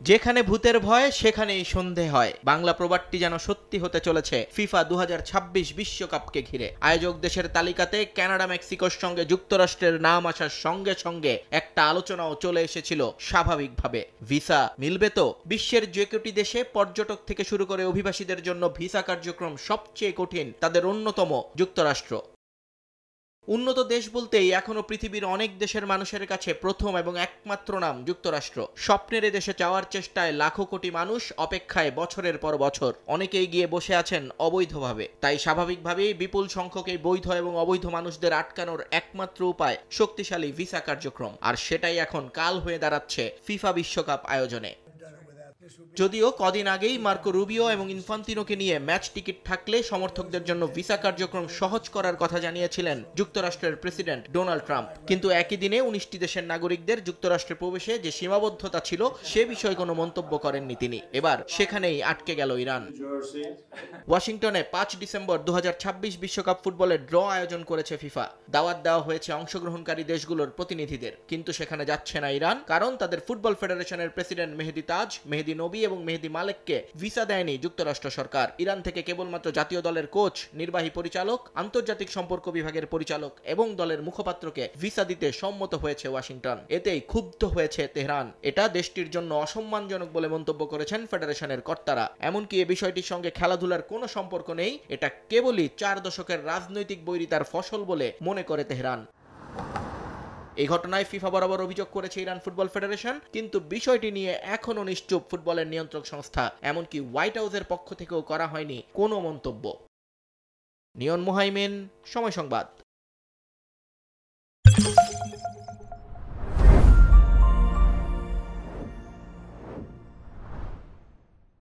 যেখানে ভূতের ভয় সেখানেই সন্ধে হয়। বাংলা প্রবাদটি যেন সত্যি হতে চলেছে ফিফা 2026 বিশ্বকাপকে ঘিরে। আয়োজক দেশের তালিকাতে কানাডা, মেক্সিকোর সঙ্গে যুক্তরাষ্ট্রের নাম আসার সঙ্গে সঙ্গে একটা আলোচনাও চলে এসেছিল স্বাভাবিকভাবে। ভিসা মিলবে তো? বিশ্বের যে কোটি দেশে পর্যটক থেকে শুরু করে অভিবাসীদের জন্য ভিসা কার্যক্রম সবচেয়ে কঠিন, তাদের অন্যতম যুক্তরাষ্ট্র। উন্নত দেশ বলতেই এখনো পৃথিবীর অনেক দেশের মানুষের কাছে প্রথম এবং একমাত্র নাম যুক্তরাষ্ট্র। স্বপ্নের দেশে যাওয়ার চেষ্টায় লাখো কোটি মানুষ অপেক্ষায় বছরের পর বছর। অনেকেই গিয়ে বসে আছেন অবৈধভাবে। তাই স্বাভাবিকভাবেই বিপুল সংখ্যক এই বৈধ এবং অবৈধ মানুষদের আটকানোর একমাত্র উপায় শক্তিশালী ভিসা কার্যক্রম। আর সেটাই এখন কাল হয়ে দাঁড়াচ্ছে ফিফা বিশ্বকাপ আয়োজনে। যদিও কদিন আগেই মার্কো রুবিও এবং ইনফান্তিনোকে নিয়ে ম্যাচ টিকিট থাকলে সমর্থকদের জন্য ভিসা কার্যক্রম সহজ করার কথা জানিয়েছিলেন যুক্তরাষ্ট্রের প্রেসিডেন্ট ডোনাল্ড ট্রাম্প। কিন্তু একই দিনে 19টি দেশের নাগরিকদের যুক্তরাষ্ট্রে প্রবেশে যে সীমাবদ্ধতা ছিল সে বিষয়ে কোনো মন্তব্য করেননি তিনি। এবার সেখানেই আটকে গেল ইরান। ওয়াশিংটনে 5 ডিসেম্বর 2026 বিশ্বকাপ ফুটবলের ড্র আয়োজন করেছে ফিফা। দাওয়াত দেওয়া হয়েছে অংশগ্রহণকারী দেশগুলোর প্রতিনিধিদের, কিন্তু সেখানে যাচ্ছে না ইরান, কারণ তাদের ফুটবল ফেডারেশনের প্রেসিডেন্ট মেহেদি তাজ, মেহেদি নবী এবং মেহেদি মালেককে ভিসা দেয়নি যুক্তরাষ্ট্র সরকার। ইরান থেকে কেবলমাত্র জাতীয় দলের কোচ, নির্বাহী পরিচালক, আন্তর্জাতিক সম্পর্ক বিভাগের পরিচালক এবং দলের মুখপাত্রকে ভিসা দিতে সম্মত হয়েছে ওয়াশিংটন। এতেই ক্ষুব্ধ হয়েছে তেহরান। এটা দেশটির জন্য অসম্মানজনক বলে মন্তব্য করেছেন ফেডারেশনের কর্তারা। এমনকি এই বিষয়টির সঙ্গে খেলাধুলার কোনো সম্পর্ক নেই, এটা কেবলই 4 দশকের রাজনৈতিক বৈরিতার ফসল বলে মনে করে তেহরান। এই ঘটনায় ফিফা বরাবর অভিযোগ করেছে ইরান ফুটবল ফেডারেশন, কিন্তু বিষয়টি নিয়ে এখনো নিশ্চুপ ফুটবলের নিয়ন্ত্রক সংস্থা। এমনকি হোয়াইট হাউসের পক্ষ থেকেও করা হয়নি কোনো মন্তব্য। নিয়ন মোহাইমিন, সময় সংবাদ।